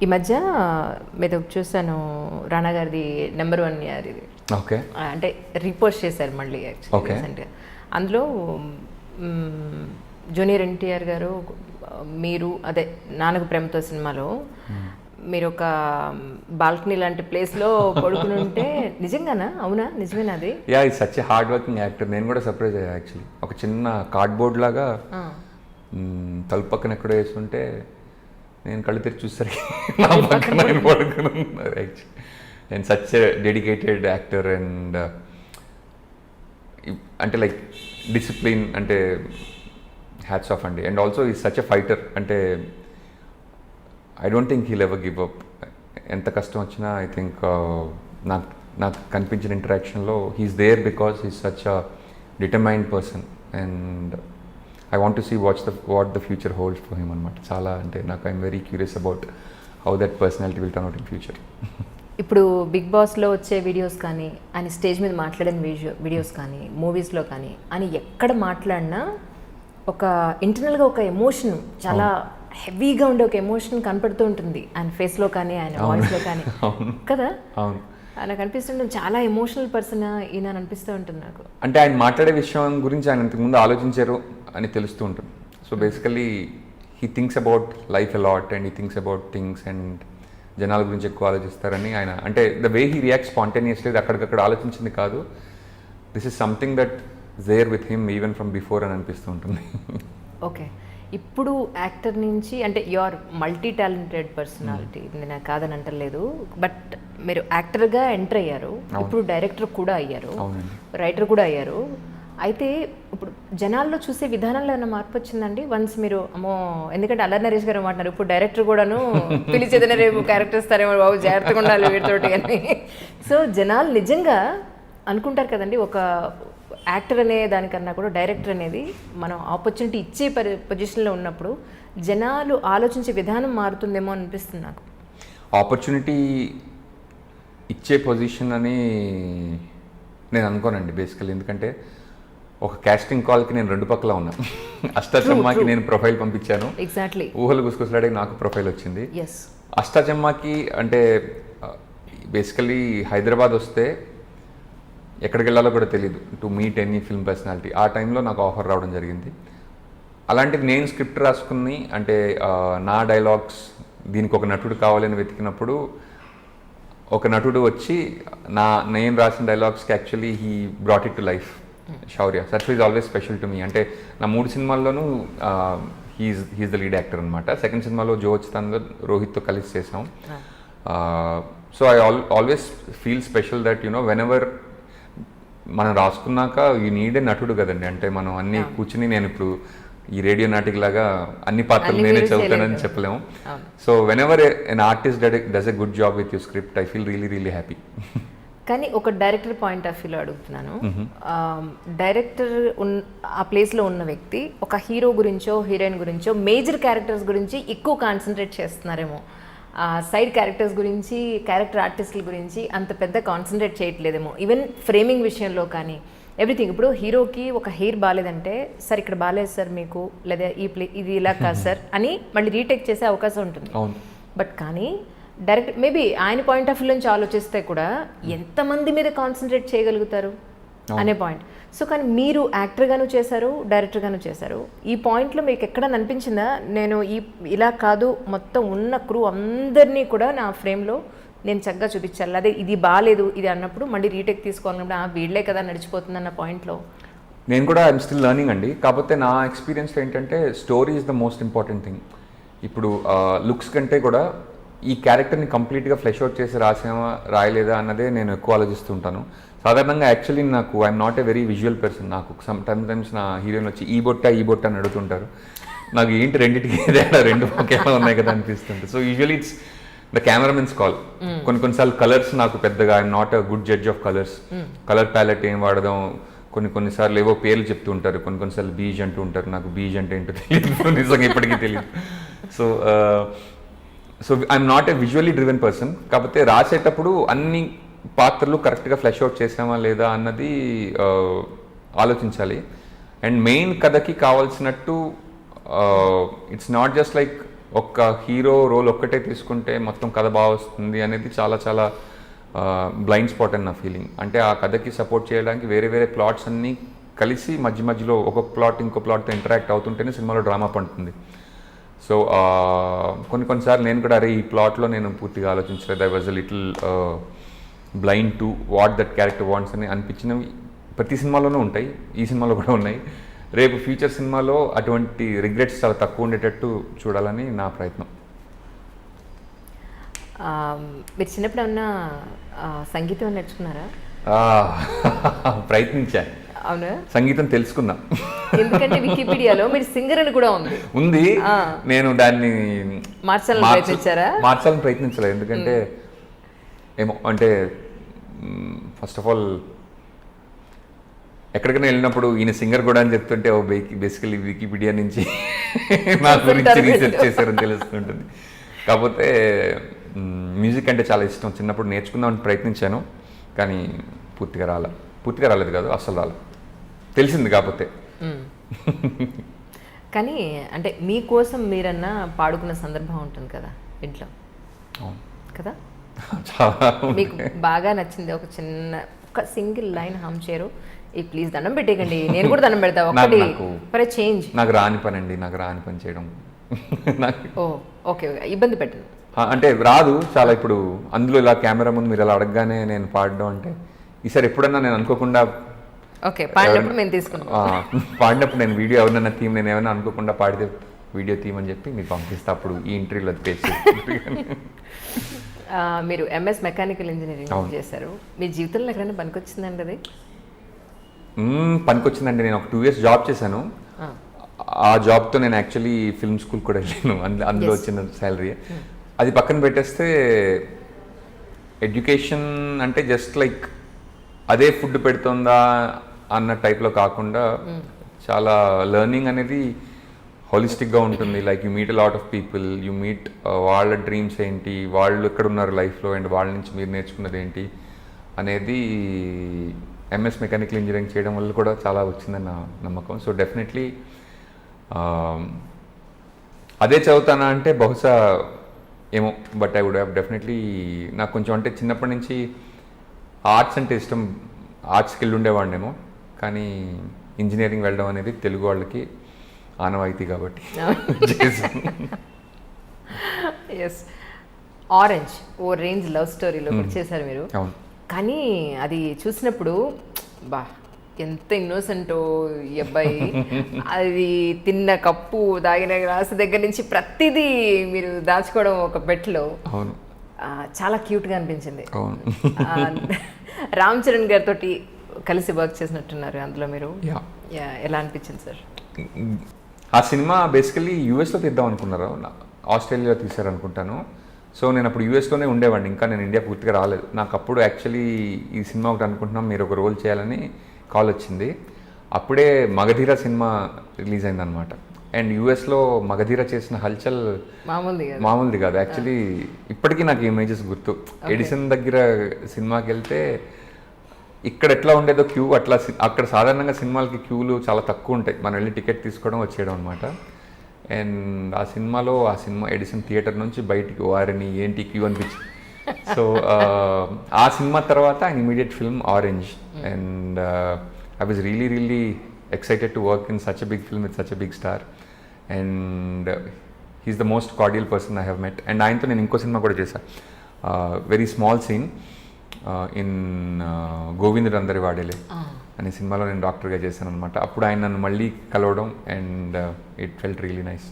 ఈ మధ్య మీద చూసాను రానా గారిది నెంబర్ 1 ఇయర్ ఇది. ఓకే. అంటే రీపోస్ట్ చేశారు మళ్ళీ యాక్చువల్లీ రీసెంట్గా. అందులో జూనియర్ ఎన్టీఆర్ గారు మీరు అదే నాన్నకు ప్రేమతో సినిమాలో మీరు ఒక బాల్కనీ లాంటి ప్లేస్లో పడుకుని ఉంటే నిజంగానా? అవునా? నిజమేనా అది? యా, ఈ సచ్ హార్డ్ వర్కింగ్ యాక్టర్. నేను కూడా సర్ప్రైజ్ అయ్యా యాక్చువల్లీ. ఒక చిన్న కార్డ్బోర్డ్ లాగా తలుపు పక్కన ఎక్కడో వేస్తుంటే నేను కళ్ళు తెరిచి చూసరికి నా పక్కన నేను పడుకుని ఉన్నారు actually. And such dedicated actor and అంటే లైక్ డిసిప్లిన్ అంటే హ్యాట్స్ ఆఫ్ అండి. And also is such a fighter. అంటే I don't think he'll ever give up. ఎంత కష్టం వచ్చినా ఐ థింక్ నాకు కనిపించిన ఇంటరాక్షన్లో he's there because he's such a determined person. And I want to see what the future holds for him అనమాట. చాలా అంటే నాకు I'm very curious about how that personality will turn out in future. ఇప్పుడు big బాస్లో వచ్చే videos కానీ, ఆయన stage మీద మాట్లాడిన వీడియోస్ కానీ, మూవీస్లో కానీ, ఆయన ఎక్కడ మాట్లాడినా ఒక ఇంటర్నల్గా ఒక ఎమోషన్, చాలా హెవీగా ఉండే ఒక ఎమోషన్ కనపడుతూ ఉంటుంది ఆయన ఫేస్లో కానీ, ఆయన వాయిస్లో కానీ కదా. నాకు అనిపిస్తుంటుంది చాలా ఎమోషనల్ పర్సన్ ఈయన అనిపిస్తూ ఉంటుంది నాకు. అంటే ఆయన మాట్లాడే విషయం గురించి ఆయన ఇంతకుముందు ఆలోచించారు అని తెలుస్తూ ఉంటుంది. So basically he thinks about life a lot and he thinks about things and జనాల గురించి ఎక్కువ ఆలోచిస్తారని ఆయన అంటే the way he react spontaneously అక్కడికక్కడ ఆలోచించింది కాదు. This is something that there with him even from before అని అనిపిస్తూ ఉంటుంది. ఓకే. ఇప్పుడు యాక్టర్ నుంచి అంటే యువర్ మల్టీ టాలెంటెడ్ పర్సనాలిటీ, నేను కాదని అంటలేదు, బట్ మీరు యాక్టర్గా ఎంటర్ అయ్యారు, ఇప్పుడు డైరెక్టర్ కూడా అయ్యారు, రైటర్ కూడా అయ్యారు. అయితే ఇప్పుడు జనాల్లో చూసే విధానంలో ఏమైనా మార్పు వచ్చిందండి వన్స్ మీరు అమ్మో? ఎందుకంటే అల్లరి నరేష్ గారు మాట్లాడారు, ఇప్పుడు డైరెక్టర్ కూడాను పిలిచేదనే రేపు క్యారెక్టర్ ఇస్తారేమో బాబు, జాగ్రత్తగా ఉండాలి వీటితోటి అని. సో జనాలు నిజంగా అనుకుంటారు కదండి, ఒక యాక్టర్ అనే దానికన్నా కూడా డైరెక్టర్ అనేది మనం ఆపర్చునిటీ ఇచ్చే పొజిషన్లో ఉన్నప్పుడు జనాలు ఆలోచించే విధానం మారుతుందేమో అనిపిస్తుంది నాకు. ఆపర్చునిటీ ఇచ్చే పొజిషన్ అని నేను అనుకోనండి బేసికల్లీ. ఎందుకంటే ఒక కాస్టింగ్ కాల్కి నేను 2 పక్కల ఉన్నాను. అష్టాచమ్మాకి నేను ప్రొఫైల్ పంపించాను, ఎగ్జాక్ట్లీ ఊహలు గుసగుసలాడే నాకు ప్రొఫైల్ వచ్చింది. అష్టాచమ్మాకి అంటే బేసికల్లీ హైదరాబాద్ వస్తే ఎక్కడికి వెళ్ళాలో కూడా తెలియదు, to meet any film personality. ఆ టైంలో నాకు ఆఫర్ రావడం జరిగింది. అలాంటిది నేను స్క్రిప్ట్ రాసుకుని అంటే నా డైలాగ్స్ దీనికి ఒక నటుడు కావాలని వెతికినప్పుడు ఒక నటుడు వచ్చి నేను రాసిన డైలాగ్స్కి actually he brought it to life. Shaurya such is always special to me. అంటే నా 3 సినిమాల్లోనూ హీఈస్ ద లీడ్ యాక్టర్ అనమాట. సెకండ్ సినిమాలో జోచితాన్లో రోహిత్తో కలిసి చేసాం. So I always feel special that you know whenever మనం రాసుకున్నాక యూ నీడ్ ఏ నటుడు కదండి. అంటే మనం అన్ని కూర్చుని నేను ఇప్పుడు ఈ రేడియో నాటిక్ లాగా అన్ని పాత్రలు నేనే చదువుతానని చెప్పలేము. So when ever an artist does a good job with your script I feel really really happy. కానీ ఒక డైరెక్టర్ పాయింట్ ఆఫ్ వ్యూలో అడుగుతున్నాను, డైరెక్టర్ ఆ ప్లేస్లో ఉన్న వ్యక్తి ఒక హీరో గురించో హీరోయిన్ గురించో మేజర్ క్యారెక్టర్స్ గురించి ఎక్కువ కాన్సన్ట్రేట్ చేస్తున్నారేమో, సైడ్ క్యారెక్టర్స్ గురించి క్యారెక్టర్ ఆర్టిస్టుల గురించి అంత పెద్ద కాన్సన్ట్రేట్ చేయట్లేదేమో. ఈవెన్ ఫ్రేమింగ్ విషయంలో కానీ ఎవ్రీథింగ్. ఇప్పుడు హీరోకి ఒక హెయిర్ బాగాలేదంటే సార్ ఇక్కడ బాగాలేదు సార్ మీకు, లేదా ఇది ఇలా కాదు సార్ అని మళ్ళీ రీటేక్ చేసే అవకాశం ఉంటుంది. బట్ కానీ డైరెక్ట్ మేబీ ఆయన పాయింట్ ఆఫ్ వ్యూ నుంచి ఆలోచిస్తే కూడా ఎంతమంది మీద కాన్సన్ట్రేట్ చేయగలుగుతారు అనే పాయింట్. సో కానీ మీరు యాక్టర్గాను చేశారు, డైరెక్టర్గాను చేశారు. ఈ పాయింట్లో మీకు ఎక్కడైనా అనిపించిందా నేను ఇలా కాదు మొత్తం ఉన్న క్రూ అందరినీ కూడా నా ఫ్రేమ్లో నేను చక్కగా చూపించాలి, అదే ఇది బాగాలేదు ఇది అన్నప్పుడు మళ్ళీ రీటేక్ తీసుకోవాలన్నప్పుడు వీళ్ళే కదా నడిచిపోతుంది అన్న పాయింట్లో నేను కూడా ఐఎమ్ స్టిల్ లర్నింగ్ అండి. కాకపోతే నా ఎక్స్పీరియన్స్లో ఏంటంటే story is the most important thing. ఇప్పుడు లుక్స్ కంటే కూడా ఈ క్యారెక్టర్ని కంప్లీట్గా ఫ్లెష్ అవుట్ చేసి రాసామా రాయలేదా అన్నదే నేను ఎక్కువ ఆలోచిస్తుంటాను. సాధారణంగా యాక్చువల్లీ నాకు I'm not a very visual person. నాకు టైమ్స్ నా హీరోయిన్ వచ్చి ఈ బొట్ట అని అడుగుతుంటారు. నాకు ఏంటి రెండింటికి ఏదైనా 2 ఒకేలా ఉన్నాయి కదా అనిపిస్తుంది. So usually it's the cameramen's call. కొన్నిసార్లు కలర్స్ నాకు పెద్దగా I'm not a good judge of colours. Colour palette ఏం వాడదాం, కొన్నిసార్లు ఏవో పేర్లు చెప్తూ ఉంటారు, కొన్నిసార్లు బీజ్ అంటూ ఉంటారు. నాకు బీజ్ అంటే ఏంటో తెలియదు, నిజంగా ఇప్పటికీ తెలియదు. So I'm not a visually driven person. కాకపోతే రాసేటప్పుడు అన్ని పాత్రలు కరెక్ట్గా ఫ్లెష్ అవుట్ చేసామా లేదా అన్నది ఆలోచించాలి. అండ్ మెయిన్ కథకి కావాల్సినట్టు ఇట్స్ నాట్ జస్ట్ లైక్ ఒక్క హీరో రోల్ ఒక్కటే తీసుకుంటే మొత్తం కథ బాగా వస్తుంది అనేది చాలా చాలా బ్లైండ్ స్పాట్ అని నా ఫీలింగ్. అంటే ఆ కథకి సపోర్ట్ చేయడానికి వేరే వేరే ప్లాట్స్ అన్నీ కలిసి మధ్య మధ్యలో ఒక్కొక్క ప్లాట్ ఇంకో ప్లాట్తో ఇంటరాక్ట్ అవుతుంటేనే సినిమాలో డ్రామా పండుతుంది. సో కొన్నిసార్లు నేను కూడా అరే ఈ ప్లాట్లో నేను పూర్తిగా ఆలోచించలేదు, I was a little blind to what that character wants అని అనిపించినవి ప్రతి సినిమాలోనూ ఉంటాయి, ఈ సినిమాలో కూడా ఉన్నాయి. రేపు ఫ్యూచర్ సినిమాలో అటువంటి రిగ్రెట్స్ చాలా తక్కువ ఉండేటట్టు చూడాలని నా ప్రయత్నం. మీరు చిన్నప్పుడు ఏమన్నా సంగీతం నేర్చుకున్నారా? ప్రయత్నించా, అవునా? సంగీతం తెలుసుకున్నా. ఎందుకంటే వికీపీడియాలో మీరు సింగర్ అని కూడా ఉంది. నేను దాన్ని మార్చాలని ప్రయత్నించలేదు. ఎందుకంటే ఏమో అంటే ఫస్ట్ ఆఫ్ ఆల్ ఎక్కడికైనా వెళ్ళినప్పుడు ఈయన సింగర్ కూడా అని చెప్తుంటే బేసికలీ వికీపీడియా నుంచి నా గురించి రీసెర్చ్ చేశారని తెలుస్తుంటుంది. కాకపోతే మ్యూజిక్ అంటే చాలా ఇష్టం. చిన్నప్పుడు నేర్చుకుందామని ప్రయత్నించాను, కానీ పూర్తిగా రాలేదు కాదు, అస్సలు రాలేదు. తెలిసింది కాకపోతే. కానీ అంటే మీకోసం మీరన్నా పాడుకున్న సందర్భం ఉంటుంది కదా ఇంట్లో, కదా? మీకు బాగా నచ్చింది ఒక సింగిల్ లైన్ హమ్ చేయరు, ఈ ప్లీజ్ దండం పెట్టేయండి, నేను కూడా దండం పెడతా ఒకటి ఫర్ చేంజ్. నాకు రాని పని చేయడం. ఓకే, ఇబ్బంది పెట్టను అంటే రాదు చాలా. ఇప్పుడు అందులో ఇలా కెమెరా ముందు మీరు ఇలా అడగగానే నేను పాడడం అంటే ఈసారి ఎప్పుడన్నా నేను అనుకోకుండా పాడినప్పుడు మేము తీసుకున్నాం. పాడినప్పుడు నేను వీడియో ఎవరినన్నా థీమ్ నేను ఏమైనా అనుకోకుండా పాడితే వీడియో థీమ్ అని చెప్పి మీకు పంపిస్తే అప్పుడు ఈ ఇంటర్వ్యూలో పేసి. మీరు ఎంఎస్ మెకానికల్ ఇంజనీరింగ్ చేశారు, మీ జీవితంలో ఎక్కడైనా పనికొచ్చిందండి అది? పనికొచ్చిందండి. నేను ఒక 2 years జాబ్ చేశాను. ఆ జాబ్తో నేను యాక్చువల్లీ ఫిల్మ్ స్కూల్ కూడా వెళ్ళాను, అందులో వచ్చిన శాలరీ. అది పక్కన పెట్టేస్తే ఎడ్యుకేషన్ అంటే జస్ట్ లైక్ అదే ఫుడ్ పెడుతుందా అన్న టైప్లో కాకుండా చాలా లెర్నింగ్ అనేది హోలిస్టిక్గా ఉంటుంది. Like you meet a lot of people, you meet వాళ్ళ డ్రీమ్స్ ఏంటి, వాళ్ళు ఎక్కడ ఉన్నారు లైఫ్లో, అండ్ వాళ్ళ నుంచి మీరు నేర్చుకున్నది ఏంటి అనేది ఎంఎస్ మెకానికల్ ఇంజనీరింగ్ చేయడం వల్ల కూడా చాలా వచ్చిందని నా నమ్మకం. సో డెఫినెట్లీ అదే చదువుతానా అంటే బహుశా ఏమో, but I would have definitely. నాకు కొంచెం అంటే చిన్నప్పటి నుంచి ఆర్ట్స్ అంటే ఇష్టం, ఆర్ట్స్కి వెళ్ళి ఉండేవాడినేమో, కానీ ఇంజనీరింగ్ వెళ్ళడం అనేది తెలుగు వాళ్ళకి ఆనవాయితీ కాబట్టి. ఎస్, ఆరెంజ్ ఓ రేంజ్ లవ్ స్టోరీలో చేశారు మీరు. అవును. కానీ అది చూసినప్పుడు బా ఎంత ఇన్నోసెంటో ఈ అబ్బాయి, అది తిన్న కప్పు తాగిన గ్లాసు దగ్గర నుంచి ప్రతిదీ మీరు దాచుకోవడం ఒక బెట్లో. అవును, చాలా క్యూట్గా అనిపించింది. రామ్ చరణ్ గారితో కలిసి వర్క్ చేసినట్టున్నారు అందులో మీరు. ఎలా అనిపించింది సార్? ఆ సినిమా బేసికలీ యూఎస్లో తీద్దాం అనుకున్నారు, ఆస్ట్రేలియాలో తీశారు అనుకుంటాను. సో నేను అప్పుడు యూఎస్లోనే ఉండేవాడిని, ఇంకా నేను ఇండియా పూర్తిగా రాలేదు. నాకు అప్పుడు యాక్చువల్లీ ఈ సినిమా ఒకటి అనుకుంటున్నాం, మీరు ఒక రోల్ చేయాలని కాల్ వచ్చింది. అప్పుడే మగధీర సినిమా రిలీజ్ అయిందనమాట. అండ్ యూఎస్లో మగధీర చేసిన హల్చల్ మామూలుది కాదు. యాక్చువల్లీ ఇప్పటికీ నాకు ఇమేజెస్ గుర్తు. ఎడిసన్ దగ్గర సినిమాకి వెళ్తే ఇక్కడ ఎట్లా ఉండేదో క్యూ, అట్లా అక్కడ సాధారణంగా సినిమాలకి క్యూలు చాలా తక్కువ ఉంటాయి. మనం వెళ్ళి టికెట్ తీసుకోవడం వచ్చేయడం అనమాట. అండ్ ఆ సినిమా ఎడిసన్ థియేటర్ నుంచి బయటికి వారిని ఏంటి క్యూ అనిపించింది. సో ఆ సినిమా తర్వాత ఆయన immediate film orange. And I was really excited to work in such a big film with such a big star, and he's the most cordial person I have met. And ఆయనతో నేను ఇంకో cinema కూడా చేశాను, very small scene in గోవిందుడు అందరి వాడేలే అనే సినిమాలో నేను డాక్టర్గా చేశాను అనమాట. అప్పుడు ఆయన నన్ను మళ్ళీ కలవడం, and it felt really nice.